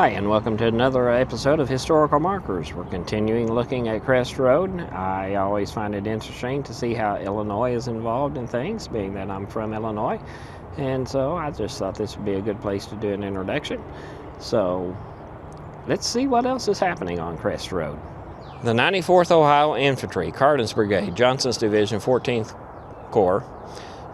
Hi, and welcome to another episode of Historical Markers. We're continuing looking at Crest Road. I always find it interesting to see how Illinois is involved in things, being that I'm from Illinois. And so I just thought this would be a good place to do an introduction. So let's see what else is happening on Crest Road. The 94th Ohio Infantry, Cardin's Brigade, Johnson's Division, 14th Corps,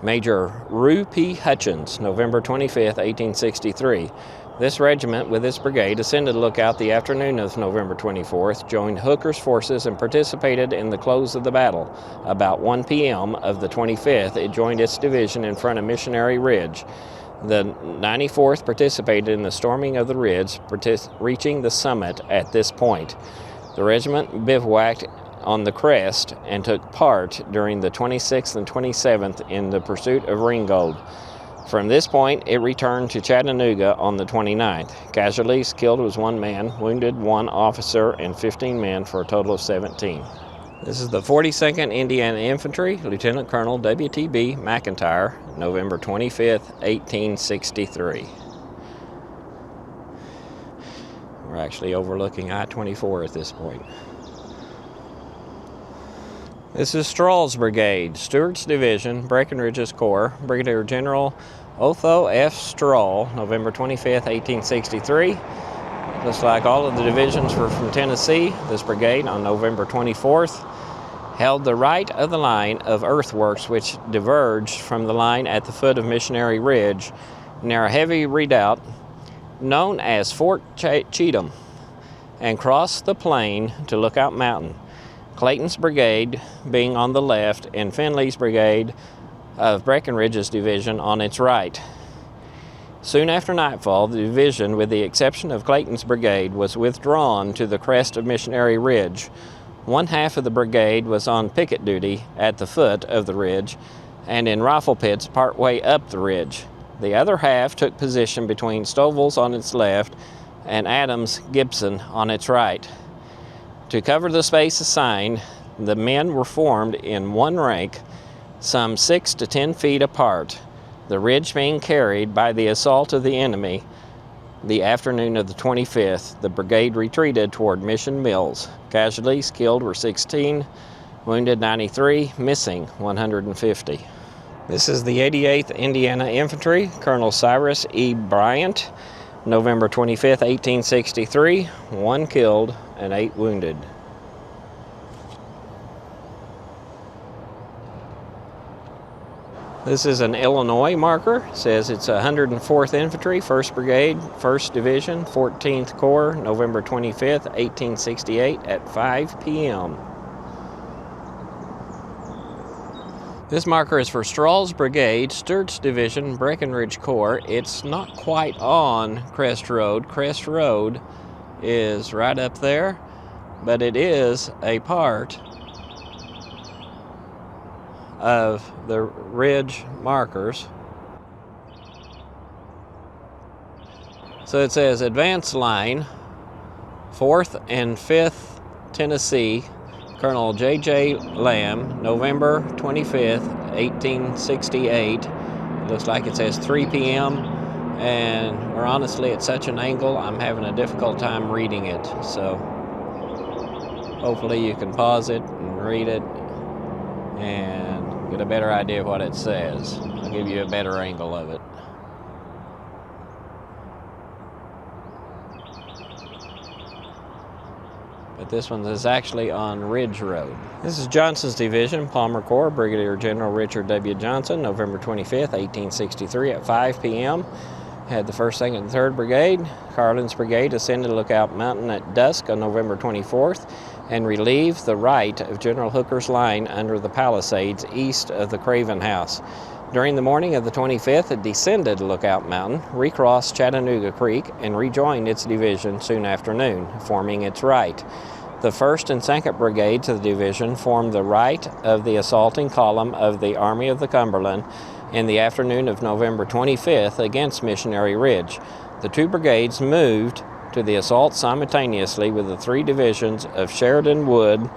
Major Rue P. Hutchins, November 25th, 1863. This regiment, with its brigade, ascended Lookout the afternoon of November 24th, joined Hooker's forces, and participated in the close of the battle. About 1 p.m. of the 25th, it joined its division in front of Missionary Ridge. The 94th participated in the storming of the ridge, reaching the summit at this point. The regiment bivouacked on the crest and took part during the 26th and 27th in the pursuit of Ringgold. From this point, it returned to Chattanooga on the 29th. Casualties killed was 1 man, wounded 1 officer, and 15 men for a total of 17. This is the 42nd Indiana Infantry, Lieutenant Colonel W.T.B. McIntyre, November 25th, 1863. We're actually overlooking I-24 at this point. This is Strahls Brigade, Stewart's Division, Breckinridge's Corps, Brigadier General Otho F. Strahl, November 25th, 1863. Looks like all of the divisions were from Tennessee. This brigade, on November 24th, held the right of the line of earthworks which diverged from the line at the foot of Missionary Ridge near a heavy redoubt known as Fort Cheatham, and crossed the plain to Lookout Mountain. Clayton's brigade being on the left, and Finley's brigade of Breckinridge's division on its right. Soon after nightfall, the division, with the exception of Clayton's brigade, was withdrawn to the crest of Missionary Ridge. One half of the brigade was on picket duty at the foot of the ridge and in rifle pits partway up the ridge. The other half took position between Stovall's on its left and Adams Gibson on its right. To cover the space assigned, the men were formed in one rank, some 6 to 10 feet apart, the ridge being carried by the assault of the enemy. The afternoon of the 25th, the brigade retreated toward Mission Mills. Casualties killed were 16, wounded 93, missing 150. This is the 88th Indiana Infantry, Colonel Cyrus E. Bryant, November 25th, 1863, 1 killed and 8 wounded. This is an Illinois marker. It says it's 104th Infantry, 1st Brigade, 1st Division, 14th Corps, November 25th, 1868 at 5 p.m. This marker is for Strahls Brigade, Stewart's Division, Breckinridge Corps. It's not quite on Crest Road. Crest Road is right up there, but it is a part of the ridge markers. So it says advance line, 4th and 5th Tennessee, Colonel J.J. Lamb, November 25th, 1868. Looks like it says 3 p.m. and we're honestly at such an angle I'm having a difficult time reading it. So hopefully you can pause it and read it and get a better idea of what it says. I'll give you a better angle of it. But this one is actually on Ridge Road. This is Johnson's Division, Palmer Corps, Brigadier General Richard W. Johnson, November 25th, 1863 at 5 p.m. Had the 1st, 2nd, and 3rd Brigade. Carlin's Brigade ascended Lookout Mountain at dusk on November 24th and relieved the right of General Hooker's line under the palisades east of the Craven House. During the morning of the 25th, it descended Lookout Mountain, recrossed Chattanooga Creek, and rejoined its division soon after noon, forming its right. The 1st and 2nd Brigades of the division formed the right of the assaulting column of the Army of the Cumberland in the afternoon of November 25th against Missionary Ridge. The 2 brigades moved to the assault simultaneously with the 3 divisions of Sheridan, Wood,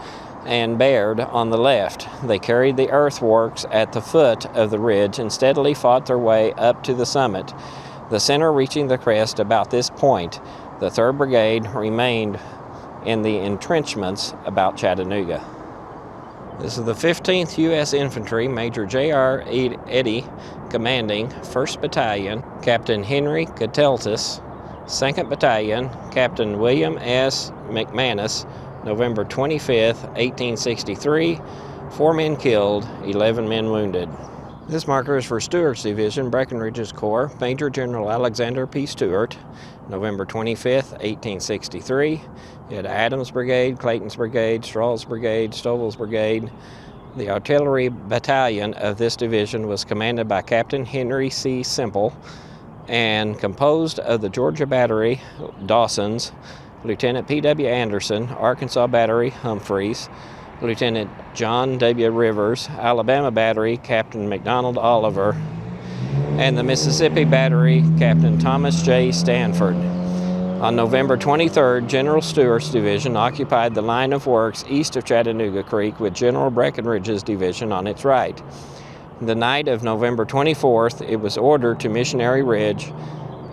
and Baird on the left. They carried the earthworks at the foot of the ridge and steadily fought their way up to the summit. the center reaching the crest about this point. The 3rd Brigade remained in the entrenchments about Chattanooga. This is the 15th U.S. Infantry, Major J.R. Eddy, commanding 1st Battalion, Captain Henry Cateltis, 2nd Battalion, Captain William S. McManus, November 25, 1863, 4 men killed, 11 men wounded. This marker is for Stewart's Division, Breckinridge's Corps, Major General Alexander P. Stewart, November 25, 1863. You had Adams Brigade, Clayton's Brigade, Strahls Brigade, Stovall's Brigade. The artillery battalion of this division was commanded by Captain Henry C. Semple and composed of the Georgia Battery, Dawson's, Lieutenant P.W. Anderson, Arkansas Battery, Humphreys, Lieutenant John W. Rivers, Alabama Battery, Captain McDonald Oliver, and the Mississippi Battery, Captain Thomas J. Stanford. On November 23rd, General Stewart's division occupied the line of works east of Chattanooga Creek with General Breckinridge's division on its right. The night of November 24th, it was ordered to Missionary Ridge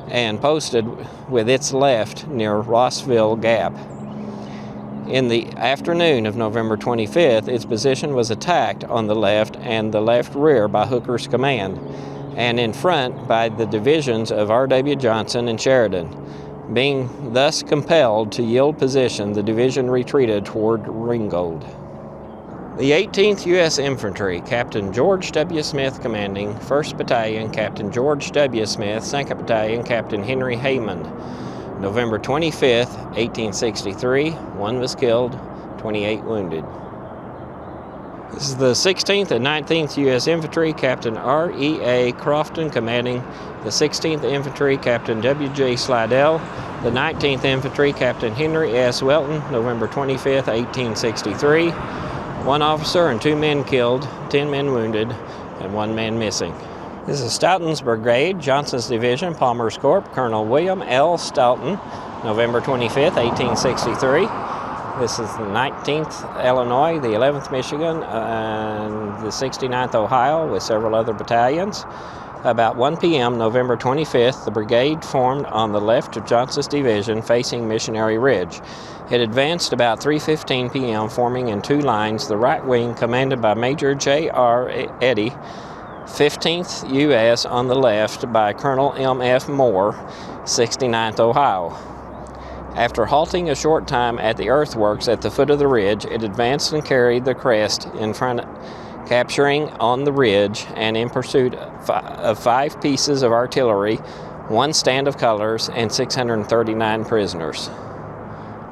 and posted with its left near Rossville Gap. In the afternoon of November 25th, its position was attacked on the left and the left rear by Hooker's command, and in front by the divisions of R.W. Johnson and Sheridan. Being thus compelled to yield position, the division retreated toward Ringgold. The 18th U.S. Infantry, Captain George W. Smith commanding, 1st Battalion, Captain George W. Smith, 2nd Battalion, Captain Henry Haymond. November 25, 1863, 1 was killed, 28 wounded. This is the 16th and 19th U.S. Infantry, Captain R.E.A. Crofton commanding, the 16th Infantry, Captain W.J. Slidell, the 19th Infantry, Captain Henry S. Welton, November 25, 1863, 1 officer and 2 men killed, 10 men wounded, and 1 man missing. This is Stoughton's Brigade, Johnson's Division, Palmer's Corps, Colonel William L. Stoughton, November 25, 1863. This is the 19th Illinois, the 11th Michigan, and the 69th Ohio with several other battalions. About 1 p.m. November 25th, the brigade formed on the left of Johnson's division facing Missionary Ridge. It advanced about 3:15 p.m., forming in 2 lines, the right wing commanded by Major J.R. Eddy, 15th U.S. on the left by Colonel M.F. Moore, 69th Ohio. After halting a short time at the earthworks at the foot of the ridge, it advanced and carried the crest in front, capturing on the ridge and in pursuit of 5 pieces of artillery, 1 stand of colors, and 639 prisoners.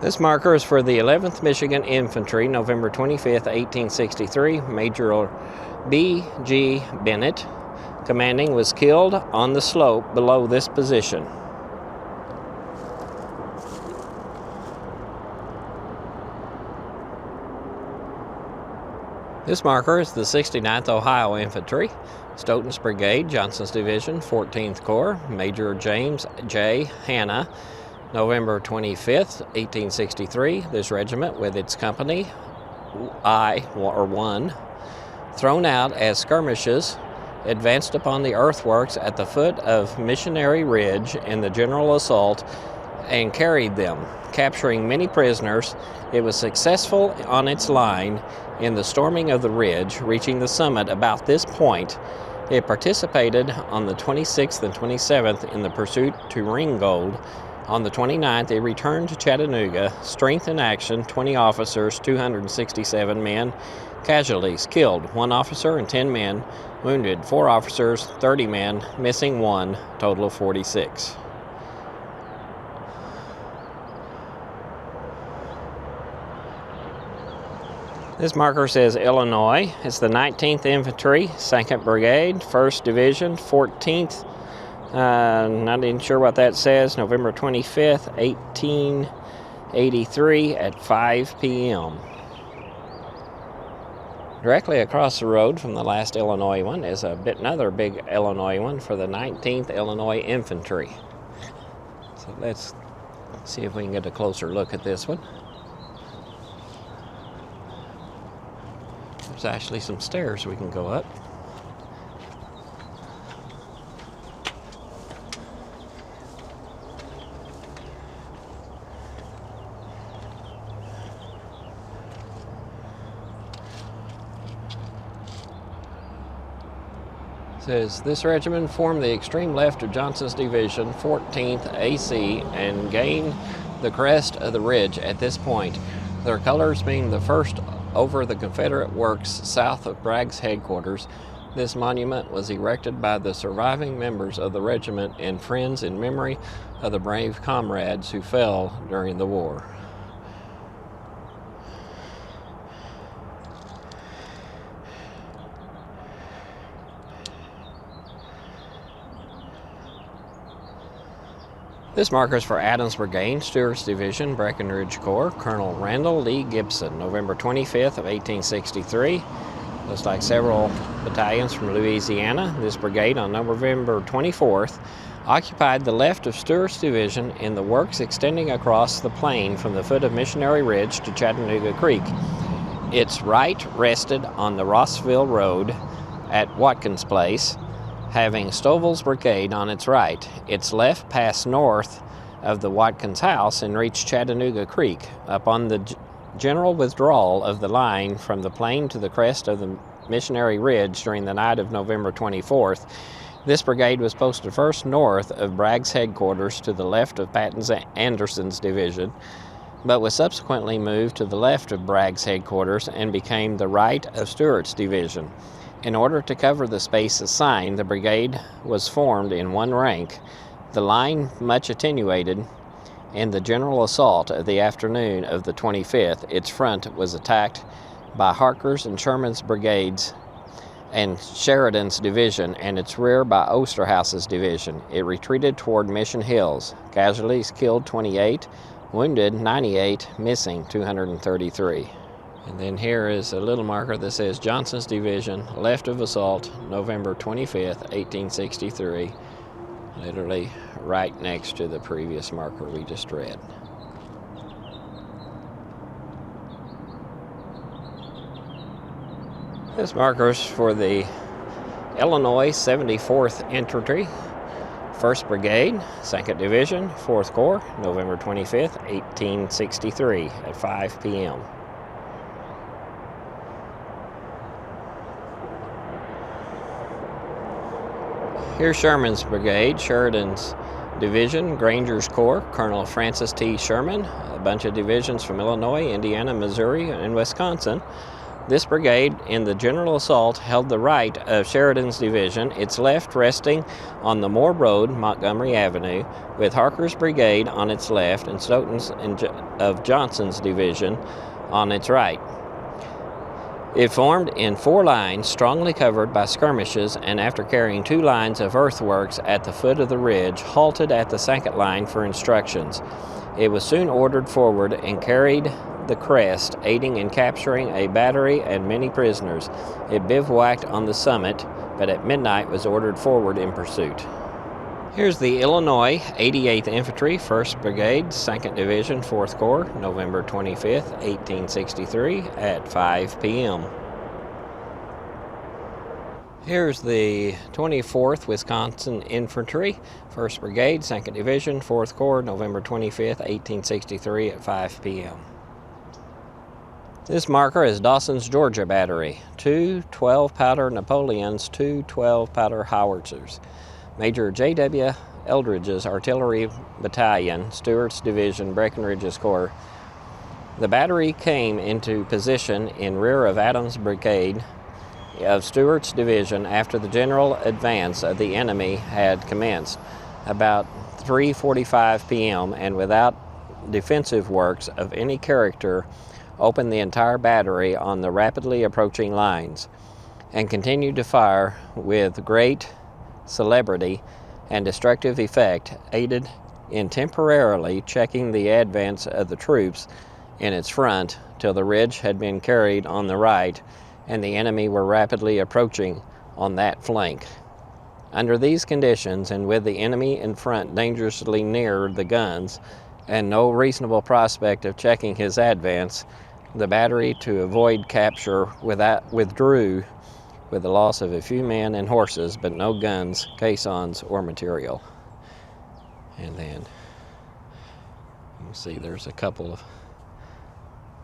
This marker is for the 11th Michigan Infantry, November 25, 1863. Major B.G. Bennett, commanding, was killed on the slope below this position. This marker is the 69th Ohio Infantry, Stoughton's Brigade, Johnson's Division, 14th Corps, Major James J. Hanna, November 25th, 1863. This regiment, with its company, 1, thrown out as skirmishes, advanced upon the earthworks at the foot of Missionary Ridge in the general assault and carried them, capturing many prisoners. It was successful on its line in the storming of the ridge, reaching the summit about this point. It participated on the 26th and 27th in the pursuit to Ringgold. On the 29th, it returned to Chattanooga. Strength in action, 20 officers, 267 men. Casualties, killed 1 officer and 10 men. Wounded 4 officers, 30 men, missing 1, total of 46. This marker says Illinois. It's the 19th Infantry, 2nd Brigade, 1st Division, 14th. Not even sure what that says. November 25th, 1883 at 5 p.m. Directly across the road from the last Illinois one is another big Illinois one for the 19th Illinois Infantry. So let's see if we can get a closer look at this one. There's actually some stairs we can go up. Says this regiment formed the extreme left of Johnson's division, 14th AC, and gained the crest of the ridge at this point, their colors being the first over the Confederate works south of Bragg's headquarters. This monument was erected by the surviving members of the regiment and friends in memory of the brave comrades who fell during the war. This marker is for Adams Brigade, Stewart's Division, Breckinridge Corps, Colonel Randall Lee Gibson, November 25th of 1863. Looks like several battalions from Louisiana. This brigade on November 24th occupied the left of Stewart's Division in the works extending across the plain from the foot of Missionary Ridge to Chattanooga Creek. Its right rested on the Rossville Road at Watkins Place, having Stovall's brigade on its right. Its left passed north of the Watkins House and reached Chattanooga Creek. Upon the general withdrawal of the line from the plain to the crest of the Missionary Ridge during the night of November 24th, this brigade was posted first north of Bragg's headquarters to the left of Patton Anderson's division, but was subsequently moved to the left of Bragg's headquarters and became the right of Stewart's division. In order to cover the space assigned, the brigade was formed in one rank, the line much attenuated. In the general assault of the afternoon of the 25th, its front was attacked by Harker's and Sherman's brigades and Sheridan's division, and its rear by Osterhaus's division. It retreated toward Mission Hills. Casualties killed 28, wounded 98, missing 233. And then here is a little marker that says Johnson's Division, left of assault, November 25th, 1863, literally right next to the previous marker we just read. This marker is for the Illinois 74th Infantry, 1st Brigade, 2nd Division, 4th Corps, November 25th, 1863 at 5 p.m. Here's Sherman's brigade, Sheridan's division, Granger's Corps, Colonel Francis T. Sherman, a bunch of divisions from Illinois, Indiana, Missouri, and Wisconsin. This brigade in the general assault held the right of Sheridan's division, its left resting on the Moore Road, Montgomery Avenue, with Harker's brigade on its left and Stoughton's of Johnson's division on its right. It formed in 4 lines, strongly covered by skirmishes, and after carrying 2 lines of earthworks at the foot of the ridge, halted at the 2nd line for instructions. It was soon ordered forward and carried the crest, aiding in capturing a battery and many prisoners. It bivouacked on the summit, but at midnight was ordered forward in pursuit. Here's the Illinois 88th Infantry, 1st Brigade, 2nd Division, 4th Corps, November 25th, 1863 at 5 p.m. Here's the 24th Wisconsin Infantry, 1st Brigade, 2nd Division, 4th Corps, November 25th, 1863 at 5 p.m. This marker is Dawson's Georgia Battery, 2 12-pounder Napoleons, 2 12-pounder howitzers. Major J.W. Eldridge's Artillery Battalion, Stewart's Division, Breckinridge's Corps. The battery came into position in rear of Adams Brigade of Stewart's Division after the general advance of the enemy had commenced about 3:45 p.m. and without defensive works of any character opened the entire battery on the rapidly approaching lines and continued to fire with great celebrity and destructive effect, aided in temporarily checking the advance of the troops in its front till the ridge had been carried on the right and the enemy were rapidly approaching on that flank. Under these conditions, and with the enemy in front dangerously near the guns and no reasonable prospect of checking his advance, the battery, to avoid capture, withdrew with the loss of a few men and horses, but no guns, caissons, or material. And then you can see there's a couple of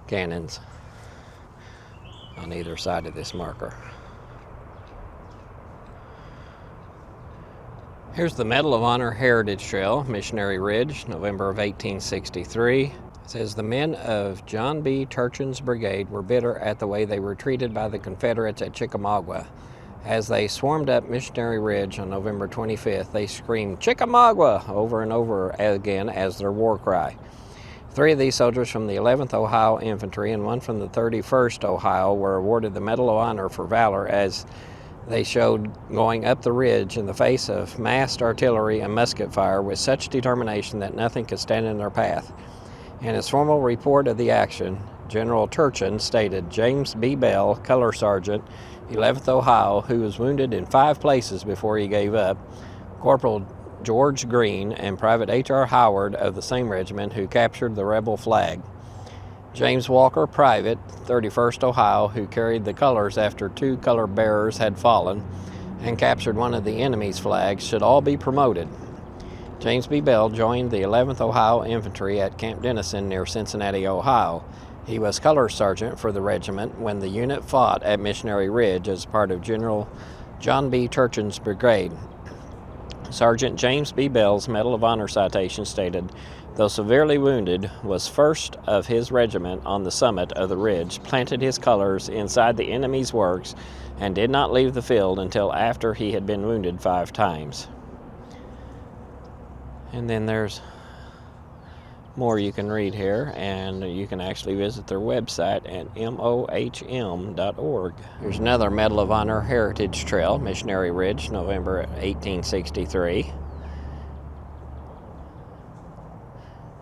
cannons on either side of this marker. Here's the Medal of Honor Heritage Trail, Missionary Ridge, November of 1863. It says the men of John B. Turchin's brigade were bitter at the way they were treated by the Confederates at Chickamauga. As they swarmed up Missionary Ridge on November 25th, they screamed "Chickamauga" over and over again as their war cry. 3 of these soldiers from the 11th Ohio Infantry and 1 from the 31st Ohio were awarded the Medal of Honor for valor as they showed going up the ridge in the face of massed artillery and musket fire with such determination that nothing could stand in their path. In his formal report of the action, General Turchin stated, James B. Bell, Color Sergeant, 11th Ohio, who was wounded in 5 places before he gave up, Corporal George Green, and Private H.R. Howard of the same regiment, who captured the rebel flag. James Walker, Private, 31st Ohio, who carried the colors after 2 color bearers had fallen and captured one of the enemy's flags, should all be promoted. James B. Bell joined the 11th Ohio Infantry at Camp Dennison near Cincinnati, Ohio. He was color sergeant for the regiment when the unit fought at Missionary Ridge as part of General John B. Turchin's brigade. Sergeant James B. Bell's Medal of Honor citation stated, though severely wounded, was first of his regiment on the summit of the ridge, planted his colors inside the enemy's works, and did not leave the field until after he had been wounded 5 times. And then there's more you can read here, and you can actually visit their website at mohm.org. Here's another Medal of Honor Heritage Trail, Missionary Ridge, November 1863.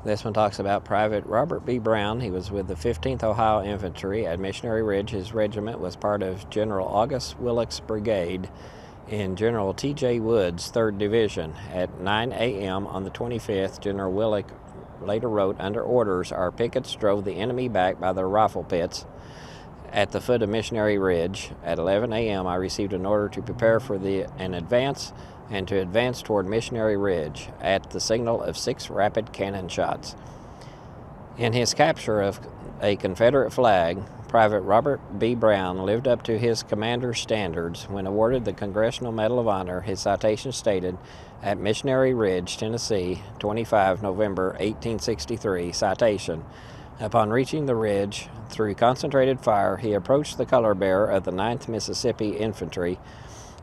This one talks about Private Robert B. Brown. He was with the 15th Ohio Infantry at Missionary Ridge. His regiment was part of General August Willock's brigade in General T.J. Wood's 3rd Division. At 9 a.m. on the 25th, General Willock later wrote, under orders, our pickets drove the enemy back by their rifle pits at the foot of Missionary Ridge. At 11 a.m. I received an order to prepare for an advance and to advance toward Missionary Ridge at the signal of 6 rapid cannon shots. In his capture of a Confederate flag, Private Robert B. Brown lived up to his commander's standards. When awarded the Congressional Medal of Honor, his citation stated, at Missionary Ridge, Tennessee, 25 November 1863, citation, upon reaching the ridge, through concentrated fire, he approached the color bearer of the 9th Mississippi Infantry,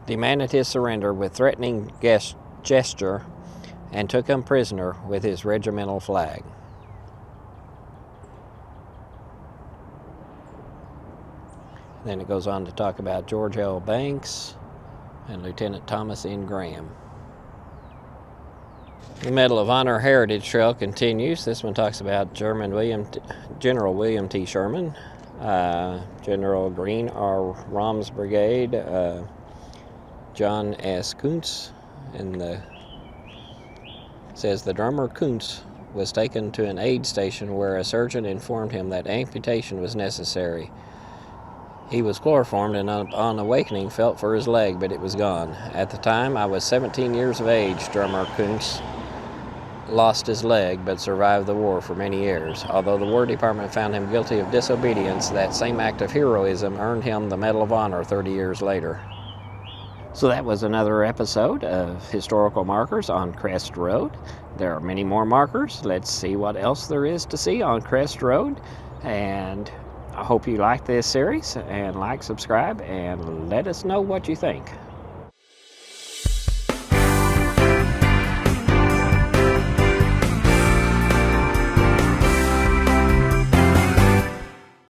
demanded his surrender with threatening gesture, and took him prisoner with his regimental flag. Then it goes on to talk about George L. Banks and Lieutenant Thomas N. Graham. The Medal of Honor Heritage Trail continues. This one talks about General William T. Sherman, General Green R. Rom's brigade, John S. Kuntz, and says the drummer Kuntz was taken to an aid station where a surgeon informed him that amputation was necessary. He was chloroformed and on awakening felt for his leg, but it was gone. At the time, I was 17 years of age. Drummer Kuntz lost his leg but survived the war for many years. Although the War Department found him guilty of disobedience, that same act of heroism earned him the Medal of Honor 30 years later. So that was another episode of Historical Markers on Crest Road. There are many more markers. Let's see what else there is to see on Crest Road. And I hope you like this series, and like, subscribe, and let us know what you think.